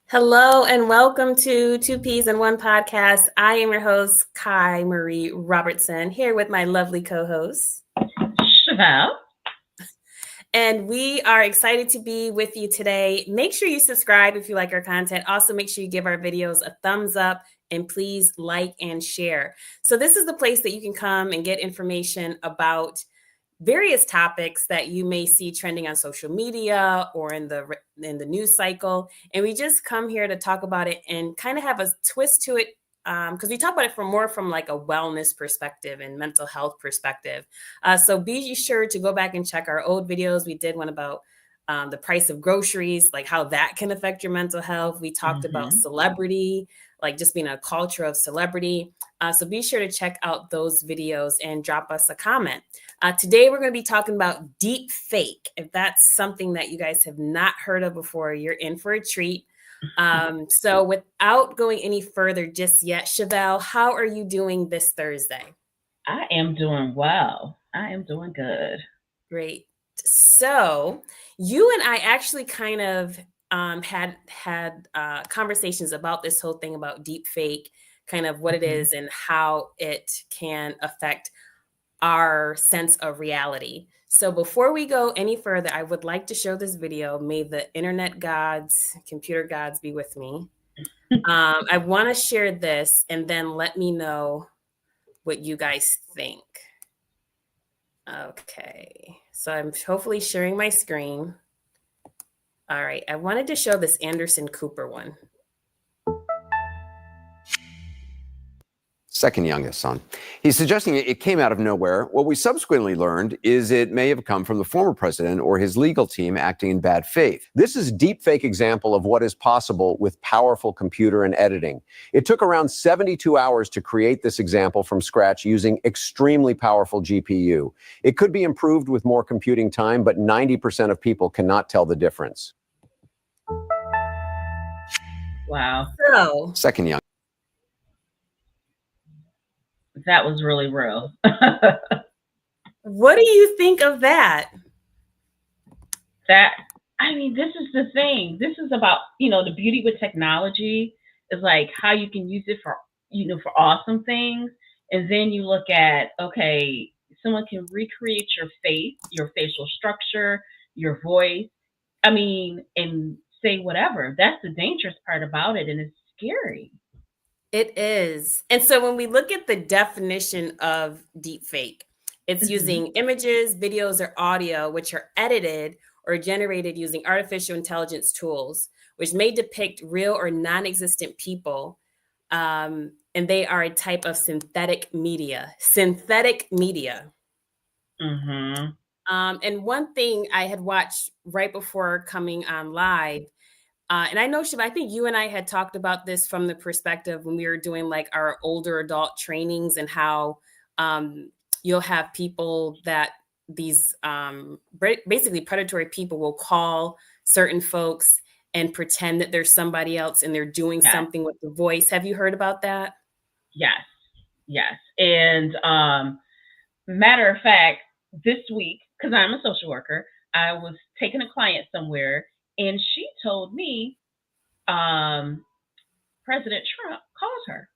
Hello and welcome to Two Peas and One Podcast. I am your host, Kai Marie Robertson, here with my lovely co-host. Chevelle. And we are excited to be with you today. Make sure you subscribe if you like our content. Also, make sure you give our videos a thumbs up and please like and share. So this is the place that you can come and get information about various topics that you may see trending on social media or in the news cycle, and we just come here to talk about it and kind of have a twist to it, because we talk about it from like a wellness perspective and mental health perspective. So be sure to go back and check our old videos. We did one about the price of groceries, like how that can affect your mental health. We talked about celebrity, like just being a culture of celebrity. So be sure to check out those videos and drop us a comment. Today, we're going to be talking about deep fake. If that's something that you guys have not heard of before, you're in for a treat. So without going any further just yet, Chevelle, how are you doing this Thursday? I am doing well. I am doing good. Great. So you and I actually kind of had conversations about this whole thing about deep fake, kind of what it is and how it can affect our sense of reality. So before we go any further, I would like to show this video. May the internet gods, computer gods be with me. I want to share this and then let me know what you guys think. Okay, so I'm hopefully sharing my screen. All right, I wanted to show this Anderson Cooper one. Second youngest son. He's suggesting it came out of nowhere. What we subsequently learned is it may have come from the former president or his legal team acting in bad faith. This is a deepfake example of what is possible with powerful computer and editing. It took around 72 hours to create this example from scratch using extremely powerful GPU. It could be improved with more computing time, but 90% of people cannot tell the difference. Wow. So, Second youngest. That was really real. what do you think of that? This is the thing. This is about, the beauty with technology is like how you can use it for, for awesome things. And then you look at, okay, someone can recreate your face, your facial structure, your voice. And say whatever. That's the dangerous part about it. And it's scary. It is. And so when we look at the definition of deepfake, it's using images, videos, or audio, which are edited or generated using artificial intelligence tools, which may depict real or non-existent people. And they are a type of synthetic media. Synthetic media. And one thing I had watched right before coming on live, and I know, Shiv, I think you and I had talked about this from the perspective when we were doing like our older adult trainings and how you'll have people that these basically predatory people will call certain folks and pretend that there's somebody else and they're doing something with the voice. Have you heard about that? Yes. And matter of fact, this week, because I'm a social worker, I was taking a client somewhere and she told me President Trump called her.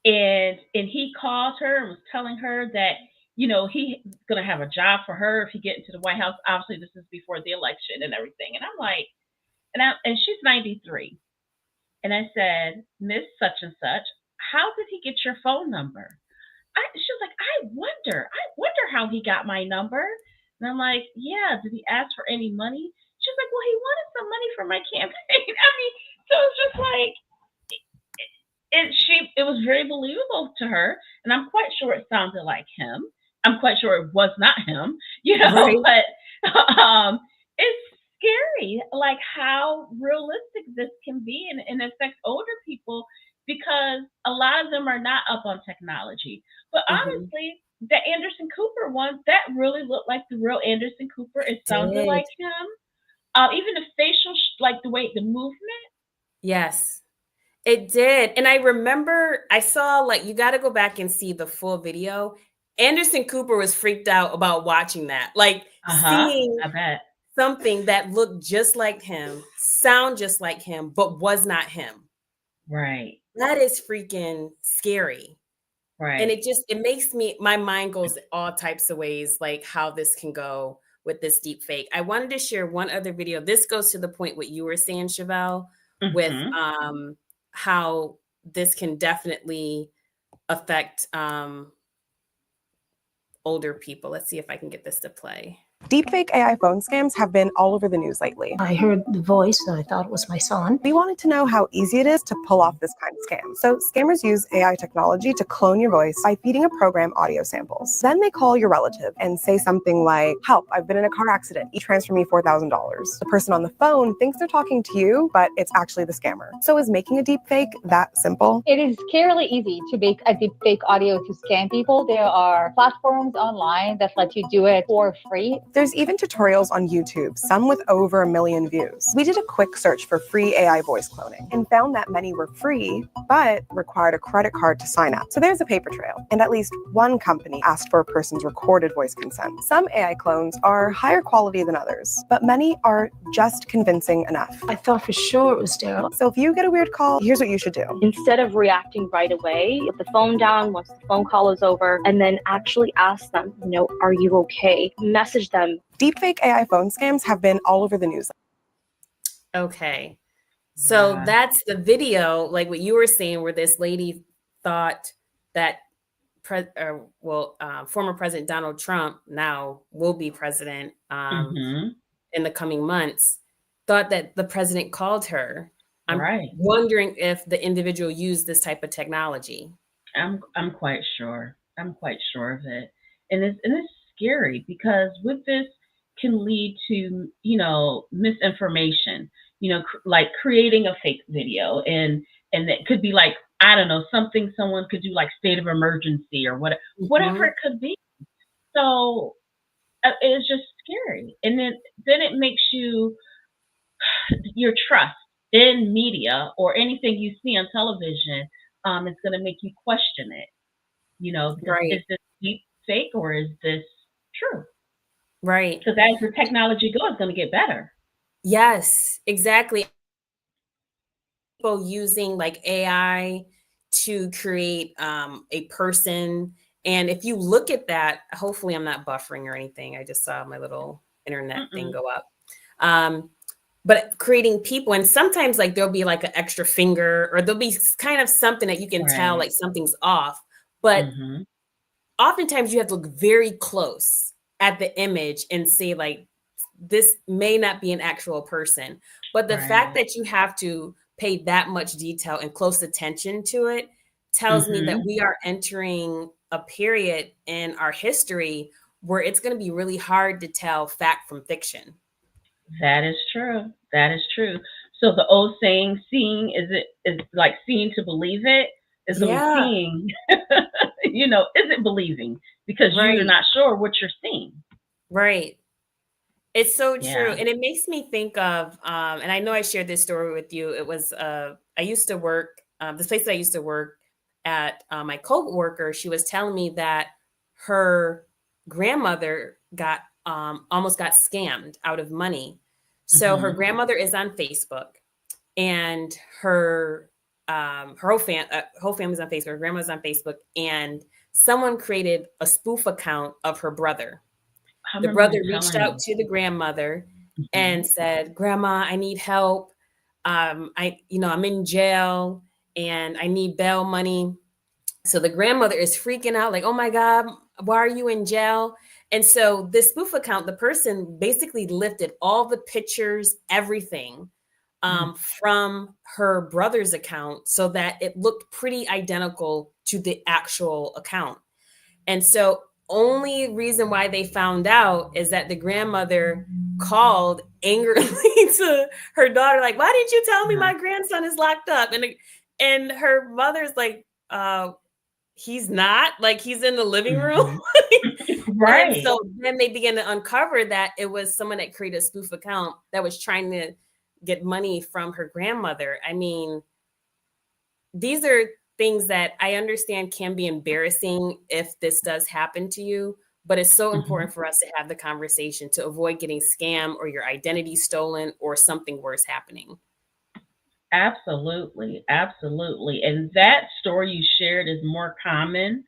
And he called her and was telling her that, he's going to have a job for her if he get into the White House. Obviously, this is before the election and everything. And I'm like, and she's 93. And I said, Miss such and such, how did he get your phone number? She was like, I wonder how he got my number. And I'm like, yeah, did he ask for any money? She's like, well, he wanted some money for my campaign. So it's just like, it was very believable to her. And I'm quite sure it sounded like him. I'm quite sure it was not him, Right. But it's scary, like how realistic this can be and affect older people because a lot of them are not up on technology. But honestly, the Anderson Cooper one, that really looked like the real Anderson Cooper. It sounded like him. Even the facial, like the way, the movement. Yes, it did. And I remember I saw, like, you got to go back and see the full video. Anderson Cooper was freaked out about watching that. Like I bet. something that looked just like him, sound just like him, but was not him. Right. That is freaking scary. And Right. it makes my mind goes all types of ways, like how this can go with this deep fake. I wanted to share one other video. This goes to the point what you were saying, Chevelle, with Mm-hmm. how this can definitely affect older people. Let's see if I can get this to play. Deepfake AI phone scams have been all over the news lately. I heard the voice and I thought it was my son. We wanted to know how easy it is to pull off this kind of scam. So scammers use AI technology to clone your voice by feeding a program audio samples. Then they call your relative and say something like, "Help, I've been in a car accident. Transfer me $4,000. The person on the phone thinks they're talking to you, but it's actually the scammer. So is making a deepfake that simple? It is scarily easy to make a deepfake audio to scam people. There are platforms online that let you do it for free. There's even tutorials on YouTube, some with over 1 million views. We did a quick search for free AI voice cloning and found that many were free, but required a credit card to sign up. So there's a paper trail, and at least one company asked for a person's recorded voice consent. Some AI clones are higher quality than others, but many are just convincing enough. I thought for sure it was Daryl. So if you get a weird call, here's what you should do. Instead of reacting right away, put the phone down once the phone call is over, and then actually ask them, are you okay? Message them. Deepfake AI phone scams have been all over the news. Okay. So Yeah. that's the video, like what you were saying, where this lady thought that former President Donald Trump, now will be president in the coming months, thought that the president called her. I'm Right. wondering if the individual used this type of technology. I'm quite sure. I'm quite sure of it. And it's scary because with this can lead to, misinformation, like creating a fake video and it could be like, I don't know, something someone could do like state of emergency or whatever it could be. So it's just scary. And then it makes your trust in media or anything you see on television, it's going to make you question it. Because Right. is this deep fake or is this true? Right. Because as the technology goes, it's going to get better. Yes, exactly. People using like AI to create a person. And if you look at that, hopefully I'm not buffering or anything. I just saw my little internet thing go up. But creating people, and sometimes like there'll be like an extra finger or there'll be kind of something that you can tell like something's off. But oftentimes you have to look very close at the image and say like, this may not be an actual person. But the fact that you have to pay that much detail and close attention to it tells me that we are entering a period in our history where it's going to be really hard to tell fact from fiction. That is true. That is true. So the old saying, seeing is like seeing to believe it. Is going to be seeing, is it believing? Because you're not sure what you're seeing. Right. It's so true. And it makes me think of, and I know I shared this story with you. It was, I used to work, this place that I used to work at, my co-worker, she was telling me that her grandmother almost got scammed out of money. So her grandmother is on Facebook and her whole family's on Facebook. Her grandma's on Facebook, and someone created a spoof account of her brother. The brother reached out to the grandmother and said, "Grandma, I need help. I'm in jail and I need bail money." So the grandmother is freaking out, like, "Oh my God, why are you in jail?" And so this spoof account, the person basically lifted all the pictures, everything from her brother's account so that it looked pretty identical to the actual account. And so only reason why they found out is that the grandmother called angrily to her daughter, like, "Why didn't you tell me my grandson is locked up?" And her mother's like, "He's not, like, he's in the living room." Right. And so then they began to uncover that it was someone that created a spoof account that was trying to get money from her grandmother. I mean, these are things that I understand can be embarrassing if this does happen to you, but it's so Mhm. important for us to have the conversation to avoid getting scammed or your identity stolen or something worse happening. Absolutely, absolutely. And that story you shared is more common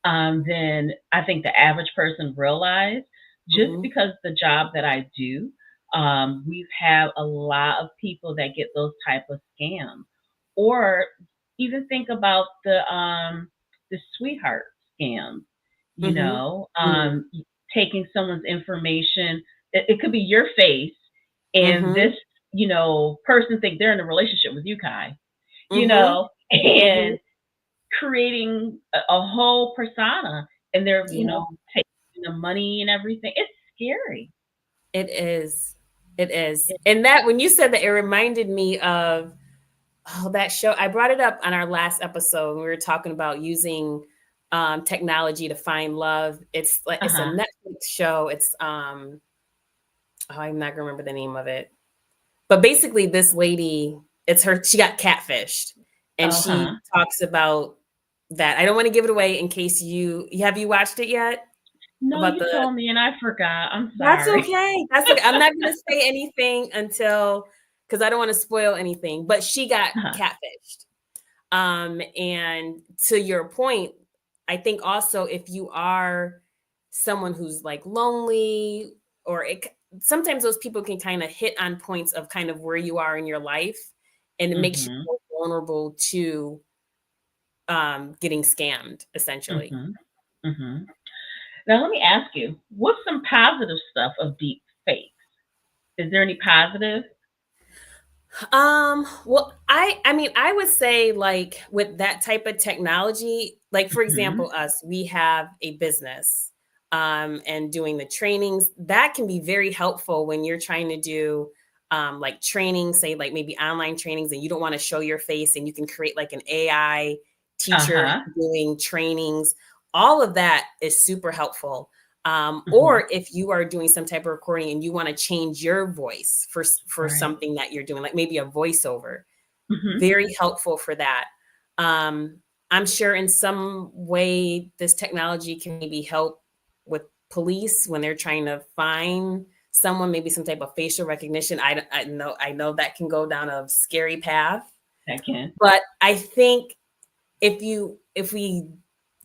than I think the average person realize. Just Hmm. because the job that I do, we've had a lot of people that get those type of scams. Or even think about the sweetheart scam. You Hmm. know, Hmm. taking someone's information. It could be your face, and Hmm. this person think they're in a relationship with you, Kai. Hmm. Hmm. And creating a whole persona, and they're Yeah, taking the money and everything. It's scary. it is. It is. It, And that when you said that, it reminded me of that show. I brought it up on our last episode when we were talking about using technology to find love. It's a uh-huh. Netflix show. I'm not gonna remember the name of it. But basically, this lady, she got catfished. And Uh-huh. she talks about that. I don't want to give it away in case have you watched it yet? No, About you the told me and I forgot. I'm That's sorry. okay. That's okay. I'm not gonna say anything because I don't want to spoil anything. But she got Uh-huh. catfished. And to your point, I think also if you are someone who's like lonely, sometimes those people can kind of hit on points of kind of where you are in your life, and it makes you Mhm. more vulnerable to getting scammed, essentially. Mhm. Mhm. Now let me ask you, what's some positive stuff of deep fakes? Is there any positive? Well, I mean, I would say like with that type of technology, like for Mhm. example, we have a business and doing the trainings, that can be very helpful when you're trying to do like training, say like maybe online trainings and you don't want to show your face and you can create like an AI teacher Uh-huh. doing trainings. All of that is super helpful. Mhm. Or if you are doing some type of recording and you want to change your voice for Right. something that you're doing, like maybe a voiceover, Mhm. very helpful for that. Um, I'm sure in some way this technology can maybe help with police when they're trying to find someone, maybe some type of facial recognition. I know that can go down a scary path, Second. but I think if we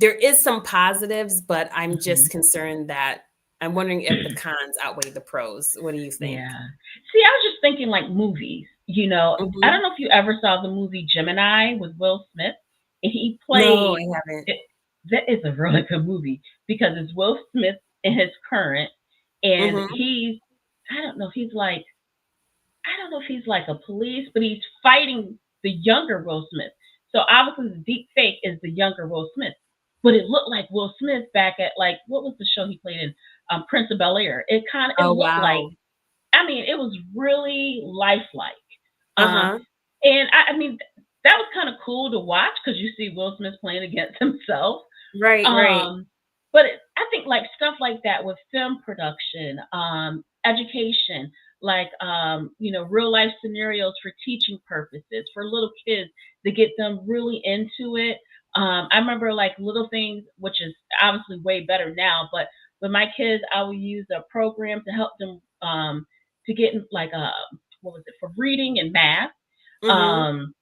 there is some positives, but I'm just Mhm. concerned that I'm wondering if the cons outweigh the pros. What do you think? Yeah. See, I was just thinking like movies. I don't Mhm. know if you ever saw the movie Gemini with Will Smith, and he No, played I haven't. it. That is a really good movie because it's Will Smith in his current, and Mhm. I don't know if he's like a police, but he's fighting the younger Will Smith. So obviously the deep fake is the younger Will Smith. But it looked like Will Smith back at like what was the show he played in? Prince of Bel Air. It Oh, looked like, wow. I mean, it was really lifelike. Um, Uh-huh. and I mean that was kind of cool to watch because you see Will Smith playing against himself. Right, right. Um, but I think like stuff like that with film production, education, like real life scenarios for teaching purposes for little kids to get them really into it. I remember like little things, which is obviously way better now, but with my kids, I would use a program to help them to get in, like what was it for reading and math. Mhm. Um,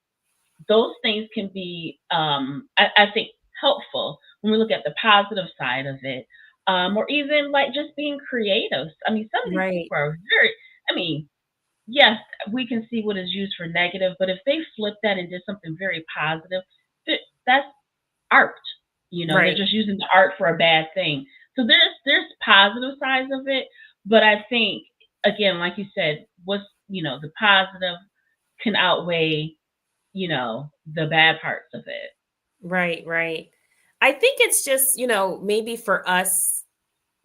those things can be, I think, helpful when we look at the positive side of it, or even like just being creative. I mean, some of these Right, people are very, I mean, yes, we can see what is used for negative, but if they flip that and did something very positive, that's art. They're right, just using the art for a bad thing. So there's positive sides of it, but I think again, like you said, the positive can outweigh the bad parts of it. right, right. I think it's just, maybe for us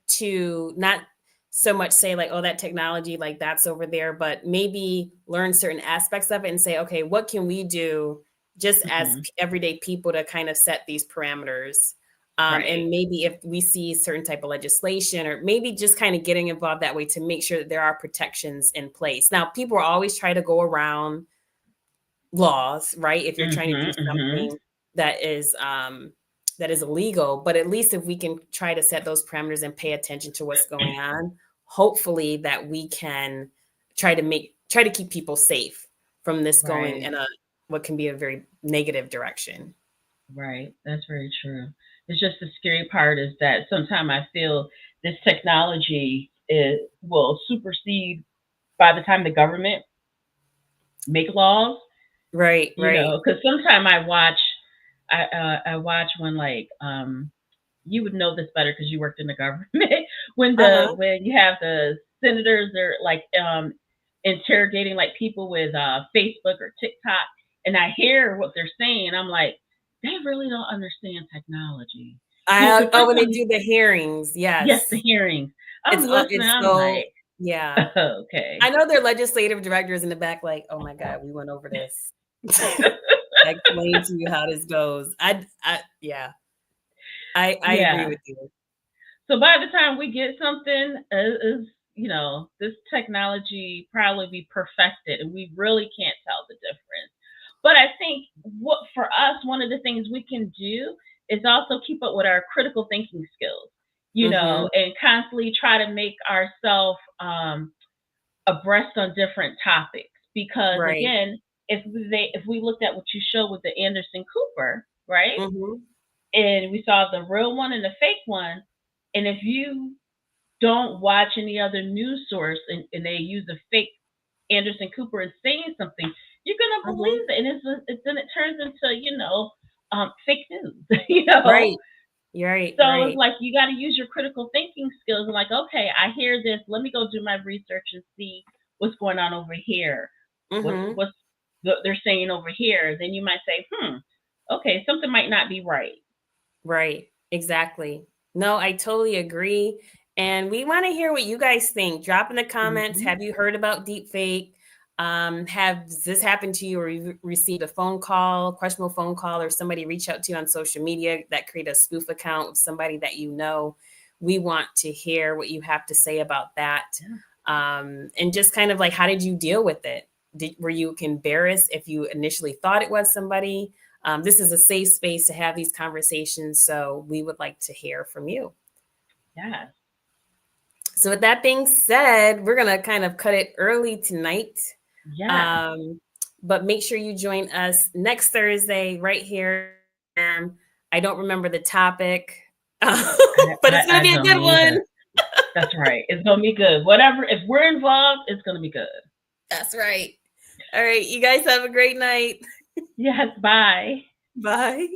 to not so much say like, oh, that technology, like that's over there, but maybe learn certain aspects of it and say, okay, what can we do just as Hmm. everyday people to kind of set these parameters? Right. And maybe if we see certain type of legislation or maybe just kind of getting involved that way to make sure that there are protections in place. Now, people always try to go around laws, right? If you're trying to do Mhm, mhm. something that is that is illegal. But at least if we can try to set those parameters and pay attention to what's going on, hopefully that we can try to keep people safe from this going in what can be a very negative direction. Right. That's very true. It's just the scary part is that sometimes I feel this technology will supersede by the time the government make laws. Right. Because sometimes I watch when like you would know this better because you worked in the government when you have the senators are like interrogating like people with Facebook or TikTok, and I hear what they're saying, I'm like, they really don't understand technology. When they do the hearings, yes, the hearings. I'm listening. I'm like, yeah, okay. I know their legislative directors in the back, like, oh my God, we went over this. I explained to you how this goes. I agree with you. So by the time we get something, this technology probably be perfected, and we really can't tell the difference. But I think what for us, one of the things we can do is also keep up with our critical thinking skills, and constantly try to make ourselves abreast on different topics. Because again, if we looked at what you showed with the Anderson Cooper, right? And we saw the real one and the fake one. And if you don't watch any other news source and they use a fake Anderson Cooper and saying something, you're gonna believe it, and then it turns into fake news. Right. You're right. So it's like you got to use your critical thinking skills. And like, okay, I hear this. Let me go do my research and see what's going on over here. What's they're saying over here? Then you might say, okay, something might not be right. Right. Exactly. No, I totally agree. And we want to hear what you guys think. Drop in the comments. Have you heard about deepfake? Has this happened to you, or you received a questionable phone call, or somebody reach out to you on social media that create a spoof account with somebody that you know? We want to hear what you have to say about that. And just kind of like, how did you deal with it? Were you embarrassed if you initially thought it was somebody? This is a safe space to have these conversations, so we would like to hear from you. Yeah. So with that being said, we're going to kind of cut it early tonight. Yeah. But make sure you join us next Thursday right here. I don't remember the topic, but it's going to be a good one. That's right. It's going to be good. Whatever. If we're involved, it's going to be good. That's right. All right. You guys have a great night. Yes. Bye. Bye.